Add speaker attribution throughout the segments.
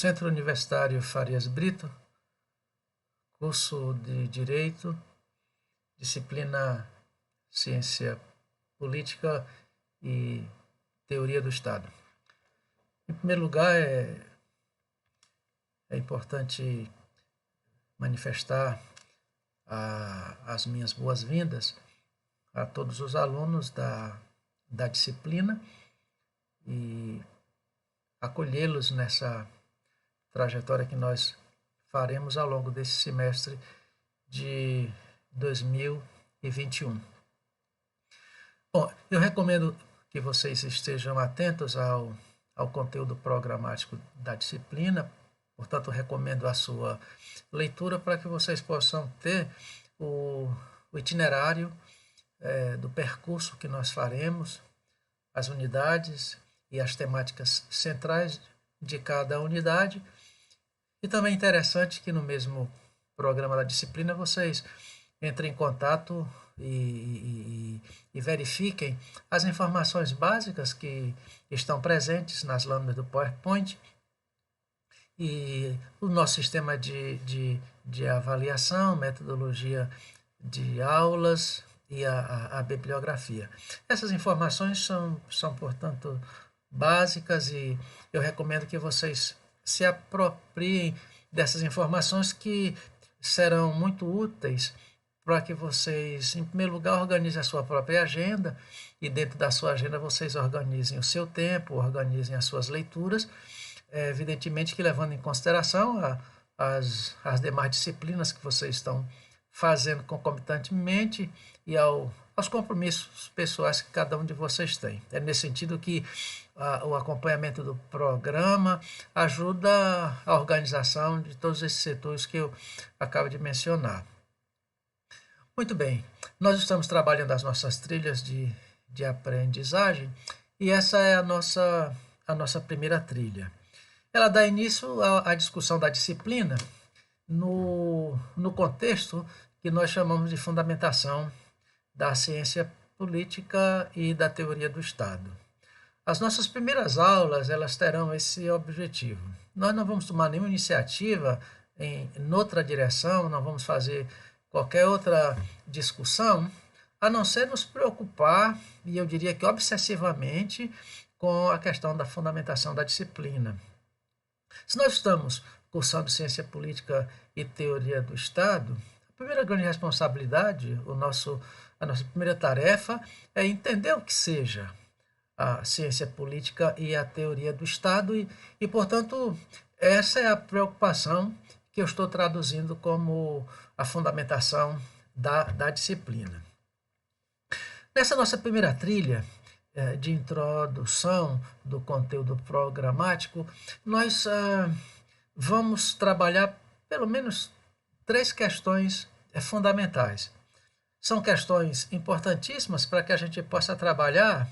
Speaker 1: Centro Universitário Farias Brito, curso de Direito, disciplina Ciência Política e Teoria do Estado. Em primeiro lugar, é importante manifestar as minhas boas-vindas a todos os alunos da disciplina e acolhê-los nessa trajetória que nós faremos ao longo desse semestre de 2021. Bom, eu recomendo que vocês estejam atentos ao conteúdo programático da disciplina, portanto, recomendo a sua leitura para que vocês possam ter o itinerário do percurso que nós faremos, as unidades e as temáticas centrais de cada unidade. E também é interessante que no mesmo programa da disciplina vocês entrem em contato e verifiquem as informações básicas que estão presentes nas lâminas do PowerPoint e o nosso sistema de avaliação, metodologia de aulas e a bibliografia. Essas informações são, portanto, básicas e eu recomendo que vocês se apropriem dessas informações que serão muito úteis para que vocês, em primeiro lugar, organizem a sua própria agenda e dentro da sua agenda vocês organizem o seu tempo, organizem as suas leituras, evidentemente que levando em consideração as demais disciplinas que vocês estão fazendo concomitantemente e aos compromissos pessoais que cada um de vocês tem. É nesse sentido que o acompanhamento do programa ajuda a organização de todos esses setores que eu acabo de mencionar. Muito bem, nós estamos trabalhando as nossas trilhas de aprendizagem e essa é a nossa primeira trilha. Ela dá início à discussão da disciplina no contexto que nós chamamos de fundamentação da ciência política e da teoria do Estado. As nossas primeiras aulas elas terão esse objetivo. Nós não vamos tomar nenhuma iniciativa em outra direção, não vamos fazer qualquer outra discussão, a não ser nos preocupar, e eu diria que obsessivamente, com a questão da fundamentação da disciplina. Se nós estamos cursando ciência política e teoria do Estado, a primeira grande responsabilidade, a nossa primeira tarefa é entender o que seja a ciência política e a teoria do Estado e, portanto, essa é a preocupação que eu estou traduzindo como a fundamentação da disciplina. Nessa nossa primeira trilha de introdução do conteúdo programático, nós vamos trabalhar pelo menos 3 questões fundamentais. São questões importantíssimas para que a gente possa trabalhar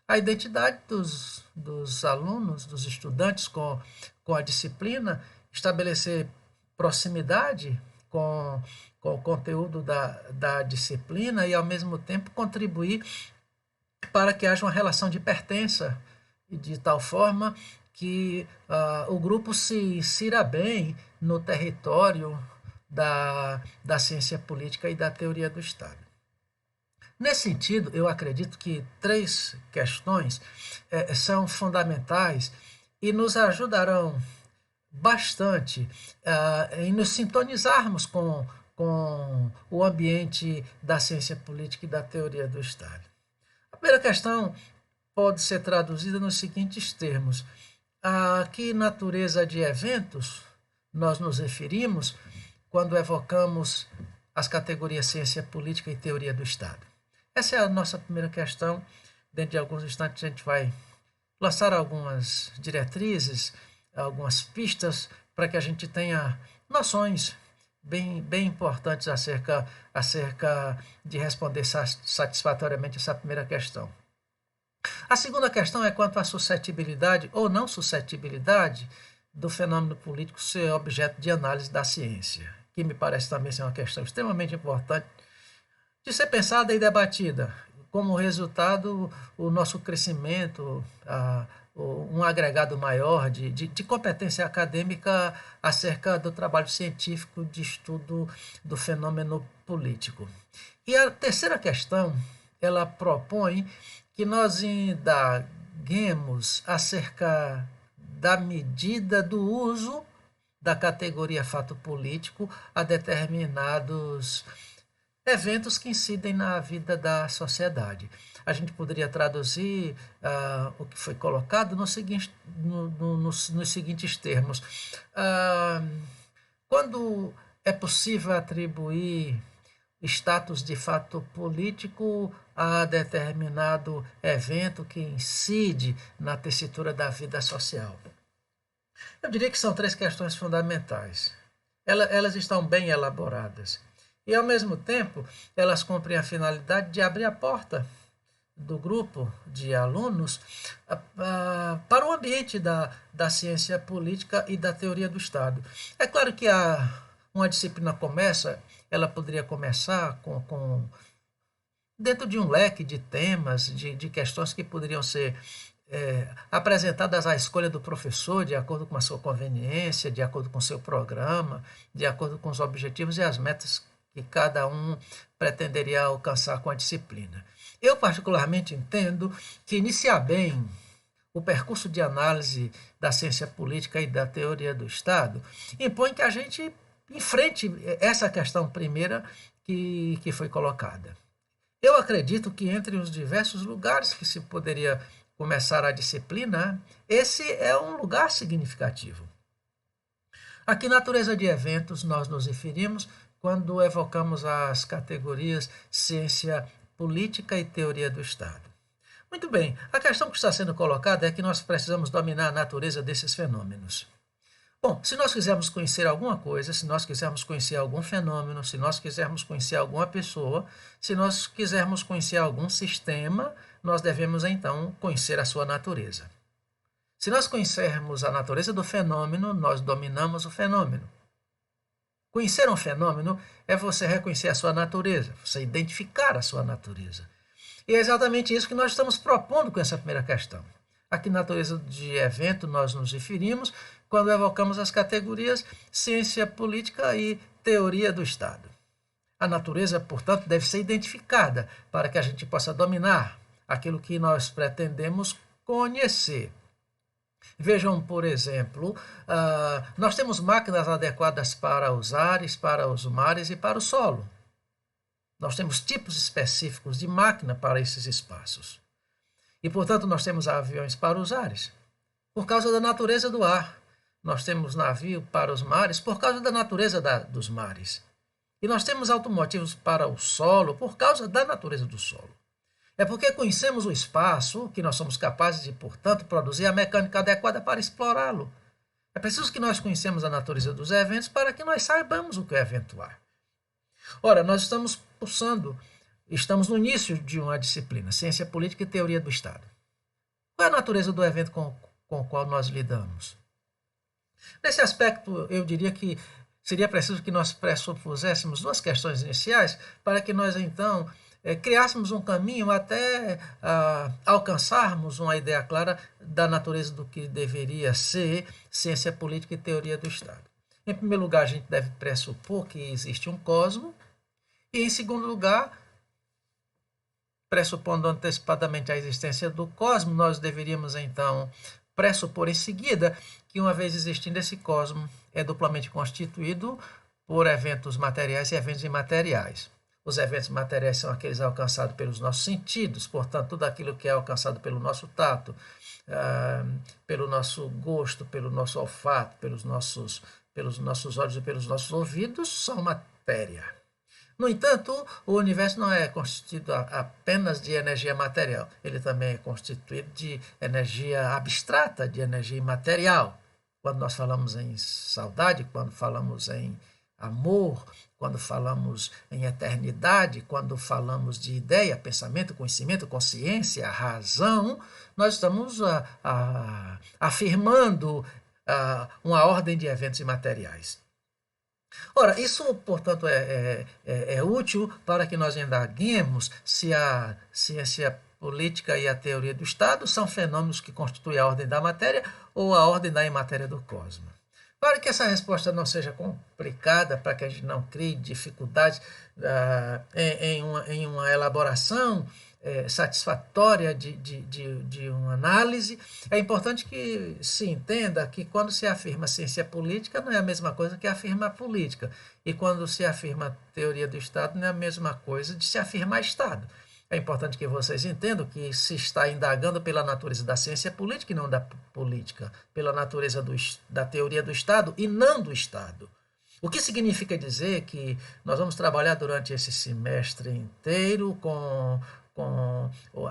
Speaker 1: a identidade dos alunos, dos estudantes com a disciplina, estabelecer proximidade com o conteúdo da disciplina e, ao mesmo tempo, contribuir para que haja uma relação de pertença, de tal forma que o grupo se insira bem no território da ciência política e da teoria do Estado. Nesse sentido, eu acredito que 3 questões são fundamentais e nos ajudarão bastante em nos sintonizarmos com o ambiente da ciência política e da teoria do Estado. A primeira questão pode ser traduzida nos seguintes termos: a que natureza de eventos nós nos referimos quando evocamos as categorias ciência política e teoria do Estado? Essa é a nossa primeira questão. Dentro de alguns instantes a gente vai lançar algumas diretrizes, algumas pistas para que a gente tenha noções bem importantes acerca de responder satisfatoriamente essa primeira questão. A segunda questão é quanto à suscetibilidade ou não suscetibilidade do fenômeno político ser objeto de análise da ciência, que me parece também ser uma questão extremamente importante de ser pensada e debatida. Como resultado, o nosso crescimento, um agregado maior de competência acadêmica acerca do trabalho científico de estudo do fenômeno político. E a terceira questão, ela propõe que nós indaguemos acerca da medida do uso da categoria fato político a determinados eventos que incidem na vida da sociedade. A gente poderia traduzir o que foi colocado nos seguintes termos. Quando é possível atribuir status de fato político a determinado evento que incide na tessitura da vida social? Eu diria que são três questões fundamentais. Elas estão bem elaboradas. E, ao mesmo tempo, elas cumprem a finalidade de abrir a porta do grupo de alunos para o ambiente da ciência política e da teoria do Estado. É claro que uma disciplina ela poderia começar dentro de um leque de temas, de questões que poderiam ser apresentadas à escolha do professor, de acordo com a sua conveniência, de acordo com o seu programa, de acordo com os objetivos e as metas que cada um pretenderia alcançar com a disciplina. Eu, particularmente, entendo que iniciar bem o percurso de análise da ciência política e da teoria do Estado impõe que a gente enfrente essa questão primeira que foi colocada. Eu acredito que entre os diversos lugares que se poderia começar a disciplina, esse é um lugar significativo. A que natureza de eventos nós nos referimos quando evocamos as categorias ciência política e teoria do Estado? Muito bem, a questão que está sendo colocada é que nós precisamos dominar a natureza desses fenômenos. Bom, se nós quisermos conhecer alguma coisa, se nós quisermos conhecer algum fenômeno, se nós quisermos conhecer alguma pessoa, se nós quisermos conhecer algum sistema, nós devemos então conhecer a sua natureza. Se nós conhecermos a natureza do fenômeno, nós dominamos o fenômeno. Conhecer um fenômeno é você reconhecer a sua natureza, você identificar a sua natureza. E é exatamente isso que nós estamos propondo com essa primeira questão. A que natureza de evento nós nos referimos quando evocamos as categorias ciência política e teoria do Estado. A natureza, portanto, deve ser identificada para que a gente possa dominar aquilo que nós pretendemos conhecer. Vejam, por exemplo, nós temos máquinas adequadas para os ares, para os mares e para o solo. Nós temos tipos específicos de máquina para esses espaços. E, portanto, nós temos aviões para os ares, por causa da natureza do ar. Nós temos navio para os mares, por causa da natureza dos mares. E nós temos automotivos para o solo, por causa da natureza do solo. É porque conhecemos o espaço que nós somos capazes de, portanto, produzir a mecânica adequada para explorá-lo. É preciso que nós conhecemos a natureza dos eventos para que nós saibamos o que é eventuar. Ora, nós estamos no início de uma disciplina, Ciência Política e Teoria do Estado. Qual é a natureza do evento com o qual nós lidamos? Nesse aspecto, eu diria que seria preciso que nós pressupuséssemos duas questões iniciais para que nós, então, criássemos um caminho até alcançarmos uma ideia clara da natureza do que deveria ser ciência política e teoria do Estado. Em primeiro lugar, a gente deve pressupor que existe um cosmo, e, em segundo lugar, pressupondo antecipadamente a existência do cosmo, nós deveríamos, então, pressupor em seguida que, uma vez existindo esse cosmo, é duplamente constituído por eventos materiais e eventos imateriais. Os eventos materiais são aqueles alcançados pelos nossos sentidos, portanto, tudo aquilo que é alcançado pelo nosso tato, pelo nosso gosto, pelo nosso olfato, pelos nossos olhos e pelos nossos ouvidos, são matéria. No entanto, o universo não é constituído apenas de energia material, ele também é constituído de energia abstrata, de energia imaterial. Quando nós falamos em saudade, quando falamos em amor, quando falamos em eternidade, quando falamos de ideia, pensamento, conhecimento, consciência, razão, nós estamos afirmando uma ordem de eventos imateriais. Ora, isso, portanto, é útil para que nós indaguemos se a ciência política e a teoria do Estado são fenômenos que constituem a ordem da matéria ou a ordem da imatéria do cosmos? Para que essa resposta não seja complicada, para que a gente não crie dificuldades em uma elaboração satisfatória de uma análise, é importante que se entenda que quando se afirma ciência política não é a mesma coisa que afirma política, e quando se afirma teoria do Estado não é a mesma coisa de se afirmar Estado. É importante que vocês entendam que se está indagando pela natureza da ciência política e não da política, pela natureza da teoria do Estado e não do Estado. O que significa dizer que nós vamos trabalhar durante esse semestre inteiro com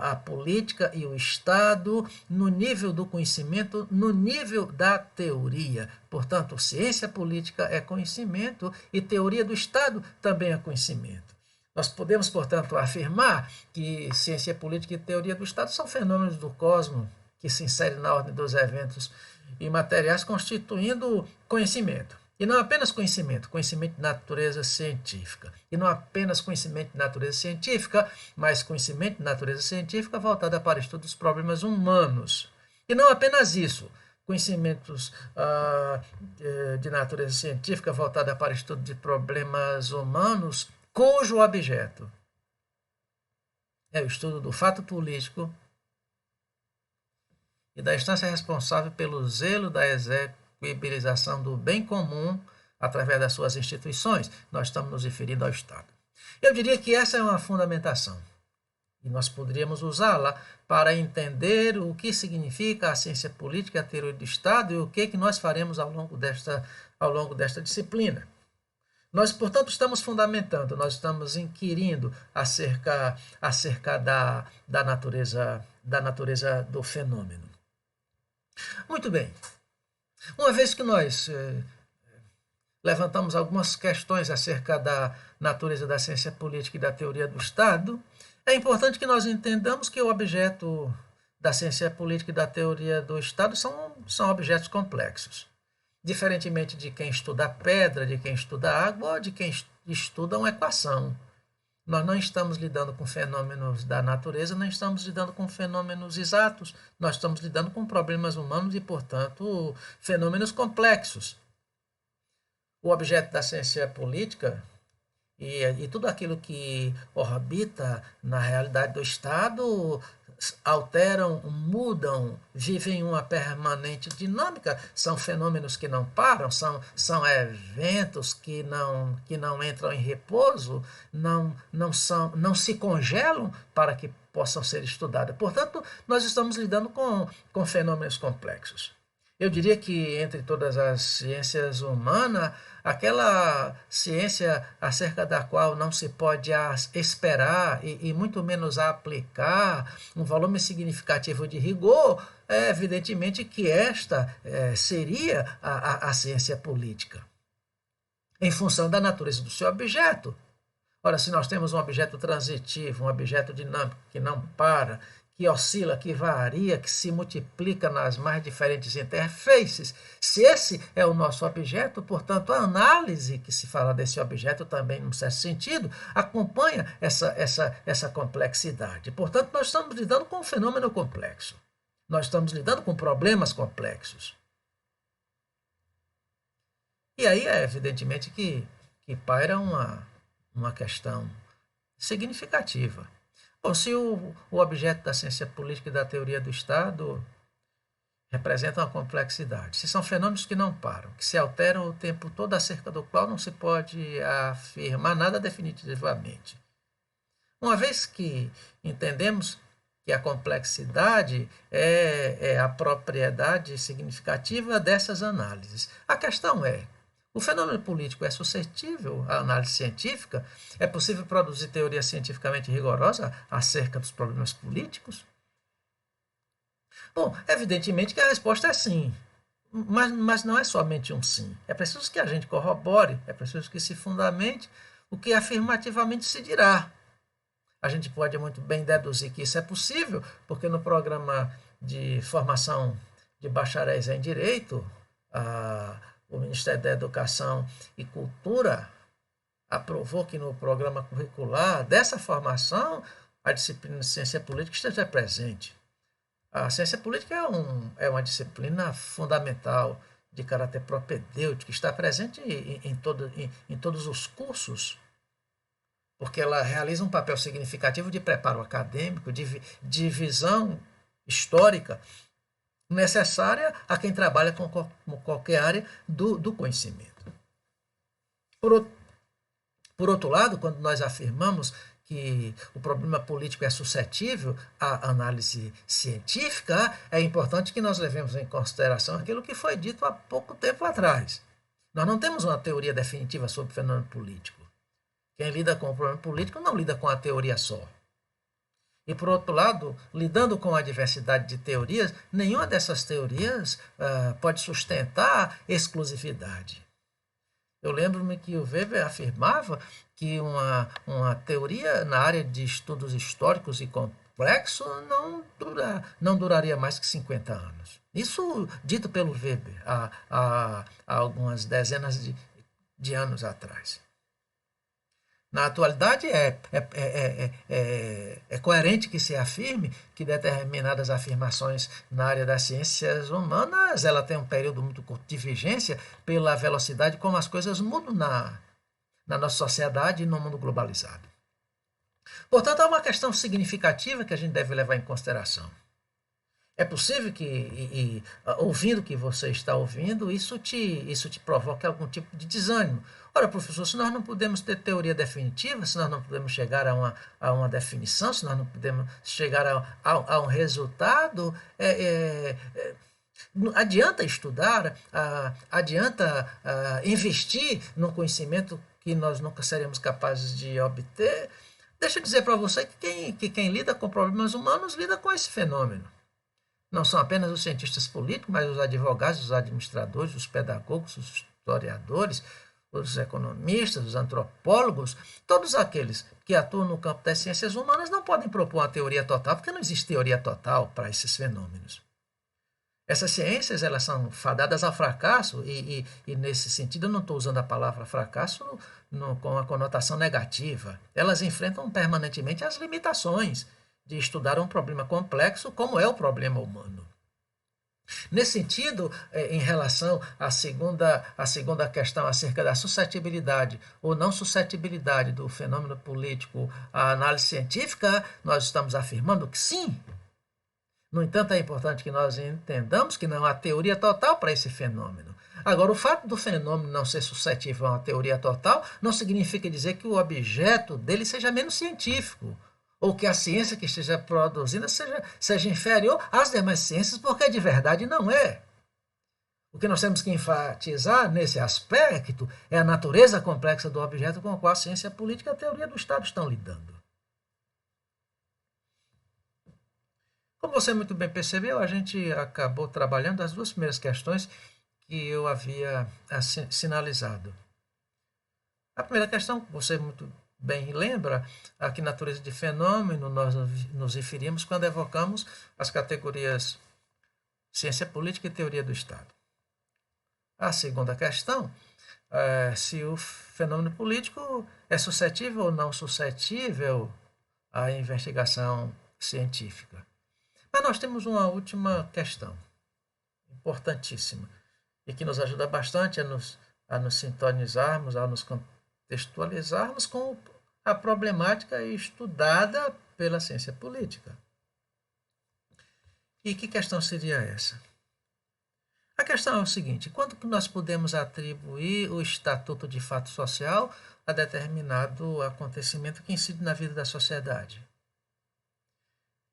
Speaker 1: a política e o Estado no nível do conhecimento, no nível da teoria. Portanto, ciência política é conhecimento e teoria do Estado também é conhecimento. Nós podemos, portanto, afirmar que ciência política e teoria do Estado são fenômenos do cosmos que se inserem na ordem dos eventos imateriais, constituindo conhecimento. E não apenas conhecimento, conhecimento de natureza científica. E não apenas conhecimento de natureza científica, mas conhecimento de natureza científica voltada para o estudo dos problemas humanos. E não apenas isso, conhecimentos de natureza científica voltada para o estudo de problemas humanos, cujo objeto é o estudo do fato político e da instância responsável pelo zelo da execuibilização do bem comum através das suas instituições. Nós estamos nos referindo ao Estado. Eu diria que essa é uma fundamentação e nós poderíamos usá-la para entender o que significa a ciência política, a teoria do Estado e o que nós faremos ao longo desta disciplina. Nós, portanto, estamos fundamentando, nós estamos inquirindo acerca da natureza do fenômeno. Muito bem. Uma vez que nós levantamos algumas questões acerca da natureza da ciência política e da teoria do Estado, é importante que nós entendamos que o objeto da ciência política e da teoria do Estado são objetos complexos. Diferentemente de quem estuda a pedra, de quem estuda a água ou de quem estuda uma equação. Nós não estamos lidando com fenômenos da natureza, não estamos lidando com fenômenos exatos, nós estamos lidando com problemas humanos e, portanto, fenômenos complexos. O objeto da ciência política e tudo aquilo que orbita na realidade do Estado alteram, mudam, vivem uma permanente dinâmica, são fenômenos que não param, são eventos que não entram em repouso, não se congelam para que possam ser estudados. Portanto, nós estamos lidando com fenômenos complexos. Eu diria que entre todas as ciências humanas, aquela ciência acerca da qual não se pode esperar e muito menos aplicar um volume significativo de rigor, é evidentemente que esta seria a ciência política, em função da natureza do seu objeto. Ora, se nós temos um objeto transitivo, um objeto dinâmico que não para, que oscila, que varia, que se multiplica nas mais diferentes interfaces, se esse é o nosso objeto, portanto, a análise que se fala desse objeto também, num certo sentido, acompanha essa complexidade. Portanto, nós estamos lidando com um fenômeno complexo. Nós estamos lidando com problemas complexos. E aí é evidentemente que paira uma questão significativa. Bom, se o objeto da ciência política e da teoria do Estado representa uma complexidade, se são fenômenos que não param, que se alteram o tempo todo, acerca do qual não se pode afirmar nada definitivamente. Uma vez que entendemos que a complexidade é a propriedade significativa dessas análises, a questão é: o fenômeno político é suscetível à análise científica? É possível produzir teoria cientificamente rigorosa acerca dos problemas políticos? Bom, evidentemente que a resposta é sim, mas não é somente um sim. É preciso que a gente corrobore, é preciso que se fundamente o que afirmativamente se dirá. A gente pode muito bem deduzir que isso é possível, porque no programa de formação de bacharéis em Direito, o Ministério da Educação e Cultura aprovou que no programa curricular dessa formação a disciplina de ciência política esteja presente. A ciência política é uma disciplina fundamental de caráter propedêutico, que está presente em todos os cursos, porque ela realiza um papel significativo de preparo acadêmico, de visão histórica necessária a quem trabalha com qualquer área do conhecimento. Por, por outro lado, quando nós afirmamos que o problema político é suscetível à análise científica, é importante que nós levemos em consideração aquilo que foi dito há pouco tempo atrás. Nós não temos uma teoria definitiva sobre o fenômeno político. Quem lida com o problema político não lida com a teoria só. E, por outro lado, lidando com a diversidade de teorias, nenhuma dessas teorias pode sustentar exclusividade. Eu lembro-me que o Weber afirmava que uma teoria na área de estudos históricos e complexos não duraria mais que 50 anos. Isso dito pelo Weber há algumas dezenas de anos atrás. Na atualidade, é coerente que se afirme que determinadas afirmações na área das ciências humanas ela tem um período muito curto de vigência pela velocidade como as coisas mudam na nossa sociedade e no mundo globalizado. Portanto, há uma questão significativa que a gente deve levar em consideração. É possível que, ouvindo o que você está ouvindo, isso te provoque algum tipo de desânimo. Ora, professor, se nós não podemos ter teoria definitiva, se nós não podemos chegar a uma definição, se nós não podemos chegar a um resultado, adianta estudar, adianta investir no conhecimento que nós nunca seremos capazes de obter. Deixa eu dizer para você que quem lida com problemas humanos lida com esse fenômeno. Não são apenas os cientistas políticos, mas os advogados, os administradores, os pedagogos, os historiadores, os economistas, os antropólogos, todos aqueles que atuam no campo das ciências humanas não podem propor uma teoria total, porque não existe teoria total para esses fenômenos. Essas ciências elas são fadadas ao fracasso e nesse sentido eu não estou usando a palavra fracasso com a conotação negativa. Elas enfrentam permanentemente as limitações de estudar um problema complexo como é o problema humano. Nesse sentido, em relação à segunda questão acerca da suscetibilidade ou não suscetibilidade do fenômeno político à análise científica, nós estamos afirmando que sim. No entanto, é importante que nós entendamos que não há teoria total para esse fenômeno. Agora, o fato do fenômeno não ser suscetível a uma teoria total não significa dizer que o objeto dele seja menos científico, ou que a ciência que esteja produzindo seja inferior às demais ciências, porque de verdade não é. O que nós temos que enfatizar nesse aspecto é a natureza complexa do objeto com o qual a ciência política e a teoria do Estado estão lidando. Como você muito bem percebeu, a gente acabou trabalhando as duas primeiras questões que eu havia sinalizado. A primeira questão, você muito bem lembra, a que natureza de fenômeno nós nos referimos quando evocamos as categorias ciência política e teoria do Estado. A segunda questão é se o fenômeno político é suscetível ou não suscetível à investigação científica. Mas nós temos uma última questão, importantíssima, e que nos ajuda bastante a nos sintonizarmos, a nos contextualizarmos com a problemática estudada pela ciência política. E que questão seria essa? A questão é o seguinte: quanto que nós podemos atribuir o estatuto de fato social a determinado acontecimento que incide na vida da sociedade?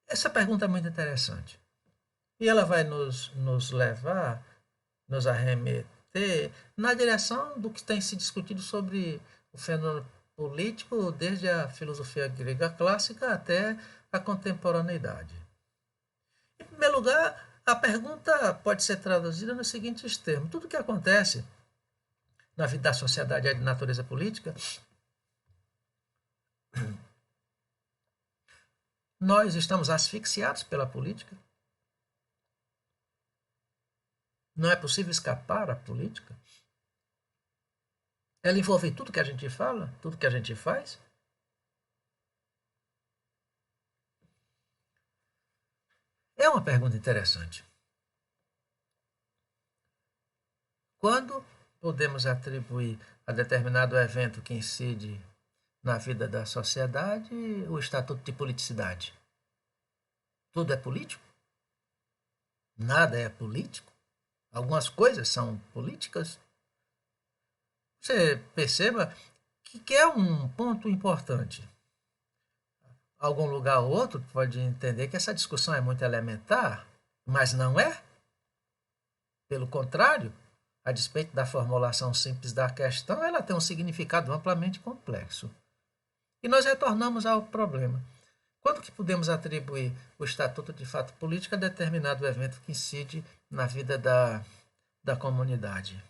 Speaker 1: Essa pergunta é muito interessante. E ela vai nos levar, nos arremeter na direção do que tem se discutido sobre o fenômeno político desde a filosofia grega clássica até a contemporaneidade. Em primeiro lugar, a pergunta pode ser traduzida nos seguintes termos: tudo que acontece na vida da sociedade é de natureza política? Nós estamos asfixiados pela política? Não é possível escapar à política? Ela envolve tudo que a gente fala, tudo que a gente faz? É uma pergunta interessante. Quando podemos atribuir a determinado evento que incide na vida da sociedade o estatuto de politicidade? Tudo é político? Nada é político? Algumas coisas são políticas? Você perceba que é um ponto importante. Algum lugar ou outro pode entender que essa discussão é muito elementar, mas não é. Pelo contrário, a despeito da formulação simples da questão, ela tem um significado amplamente complexo. E nós retornamos ao problema. Quando que podemos atribuir o estatuto de fato político a determinado evento que incide na vida da comunidade?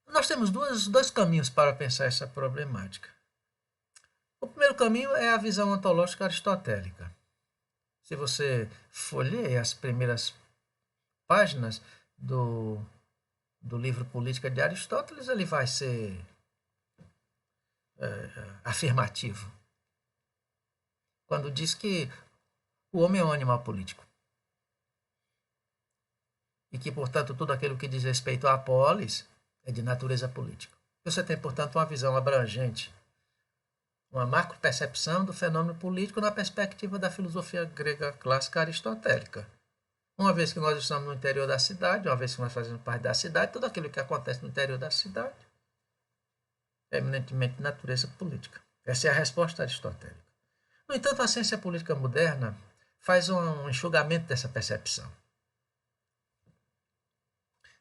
Speaker 1: Nós temos dois caminhos para pensar essa problemática. O primeiro caminho é a visão ontológica aristotélica. Se você folheia as primeiras páginas do livro Política de Aristóteles, ele vai ser afirmativo, quando diz que o homem é um animal político e que, portanto, tudo aquilo que diz respeito à polis é de natureza política. Você tem, portanto, uma visão abrangente, uma macropercepção do fenômeno político na perspectiva da filosofia grega clássica aristotélica. Uma vez que nós estamos no interior da cidade, uma vez que nós fazemos parte da cidade, tudo aquilo que acontece no interior da cidade é eminentemente de natureza política. Essa é a resposta aristotélica. No entanto, a ciência política moderna faz um enxugamento dessa percepção.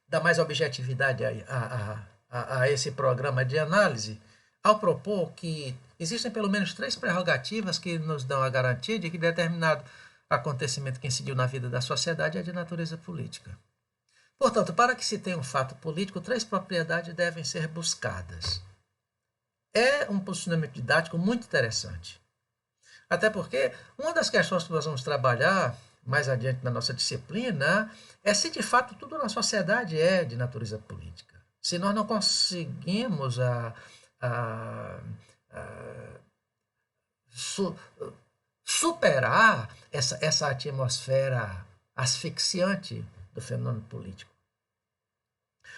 Speaker 1: Dá mais objetividade a esse programa de análise ao propor que existem pelo menos 3 prerrogativas que nos dão a garantia de que determinado acontecimento que incidiu na vida da sociedade é de natureza política. Portanto, para que se tenha um fato político, 3 propriedades devem ser buscadas. É um posicionamento didático muito interessante. Até porque uma das questões que nós vamos trabalhar mais adiante na nossa disciplina é se de fato tudo na sociedade é de natureza política. Se nós não conseguimos superar essa atmosfera asfixiante do fenômeno político.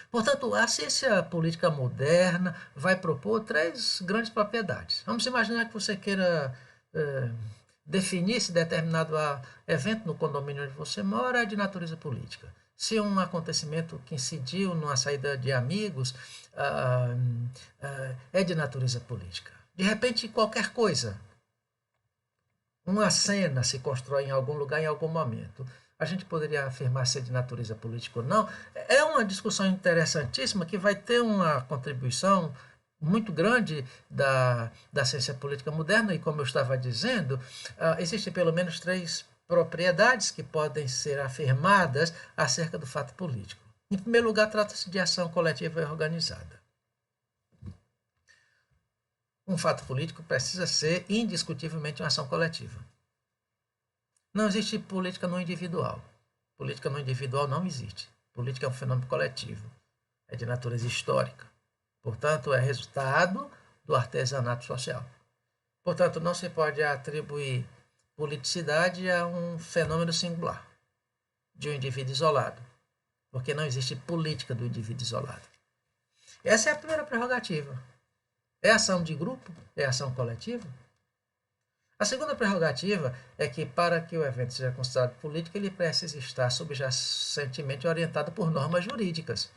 Speaker 1: Portanto, a ciência política moderna vai propor 3 grandes propriedades. Vamos imaginar que você queira definir se determinado evento no condomínio onde você mora é de natureza política. Se um acontecimento que incidiu numa saída de amigos é de natureza política. De repente, qualquer coisa, uma cena se constrói em algum lugar, em algum momento. A gente poderia afirmar se é de natureza política ou não. É uma discussão interessantíssima que vai ter uma contribuição muito grande da ciência política moderna e, como eu estava dizendo, existem pelo menos 3 propriedades que podem ser afirmadas acerca do fato político. Em primeiro lugar, trata-se de ação coletiva e organizada. Um fato político precisa ser indiscutivelmente uma ação coletiva. Não existe política no individual. Política no individual não existe. Política é um fenômeno coletivo. É de natureza histórica. Portanto, é resultado do artesanato social. Portanto, não se pode atribuir politicidade a um fenômeno singular, de um indivíduo isolado, porque não existe política do indivíduo isolado. Essa é a primeira prerrogativa. É ação de grupo? É ação coletiva? A segunda prerrogativa é que, para que o evento seja considerado político, ele precisa estar subjacentemente orientado por normas jurídicas,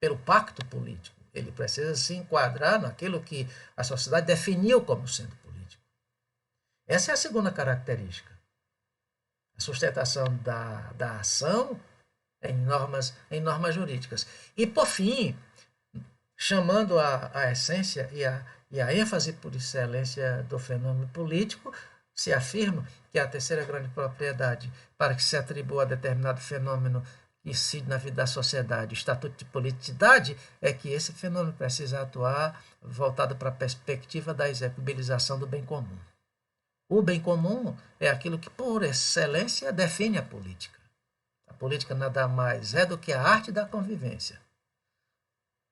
Speaker 1: pelo pacto político. Ele precisa se enquadrar naquilo que a sociedade definiu como sendo político. Essa é a segunda característica. A sustentação da ação em normas jurídicas. E, por fim, chamando a essência e a ênfase por excelência do fenômeno político, se afirma que a terceira grande propriedade para que se atribua a determinado fenômeno que incide na vida da sociedade, o estatuto de politicidade, é que esse fenômeno precisa atuar voltado para a perspectiva da execubilização do bem comum. O bem comum é aquilo que, por excelência, define a política. A política nada mais é do que a arte da convivência.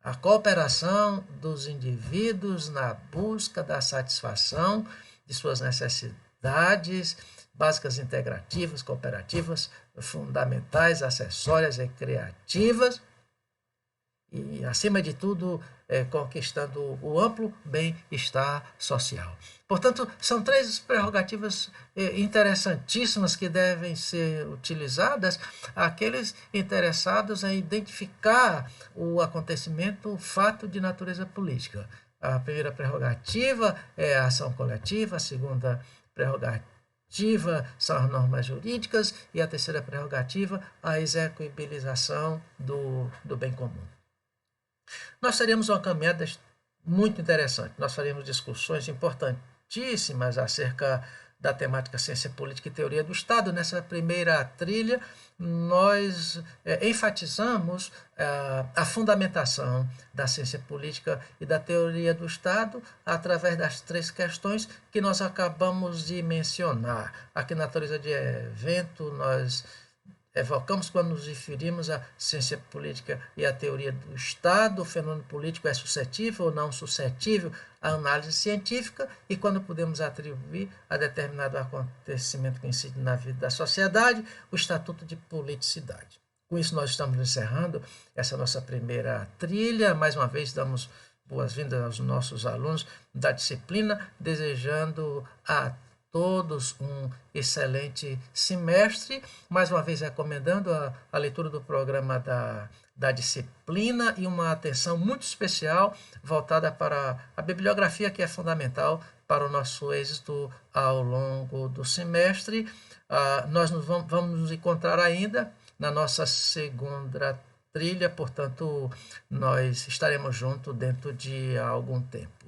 Speaker 1: A cooperação dos indivíduos na busca da satisfação de suas atividades básicas integrativas, cooperativas, fundamentais, acessórias, recreativas e, acima de tudo, conquistando o amplo bem-estar social. Portanto, são três prerrogativas interessantíssimas que devem ser utilizadas àqueles interessados em identificar o acontecimento, o fato de natureza política. A primeira prerrogativa é a ação coletiva, a segunda prerrogativa são as normas jurídicas e a terceira prerrogativa, a execuibilização do bem comum. Nós teríamos uma caminhada muito interessante. Nós faremos discussões importantíssimas acerca da temática ciência política e teoria do Estado. Nessa primeira trilha, nós enfatizamos a fundamentação da ciência política e da teoria do Estado através das três questões que nós acabamos de mencionar. A que natureza de evento nós evocamos quando nos referimos à ciência política e à teoria do Estado, o fenômeno político é suscetível ou não suscetível à análise científica e quando podemos atribuir a determinado acontecimento que incide na vida da sociedade o estatuto de politicidade. Com isso, nós estamos encerrando essa nossa primeira trilha. Mais uma vez, damos boas-vindas aos nossos alunos da disciplina, desejando a todos um excelente semestre. Mais uma vez recomendando a leitura do programa da disciplina e uma atenção muito especial voltada para a bibliografia, que é fundamental para o nosso êxito ao longo do semestre. Nós vamos nos encontrar ainda na nossa segunda trilha, portanto, nós estaremos juntos dentro de algum tempo.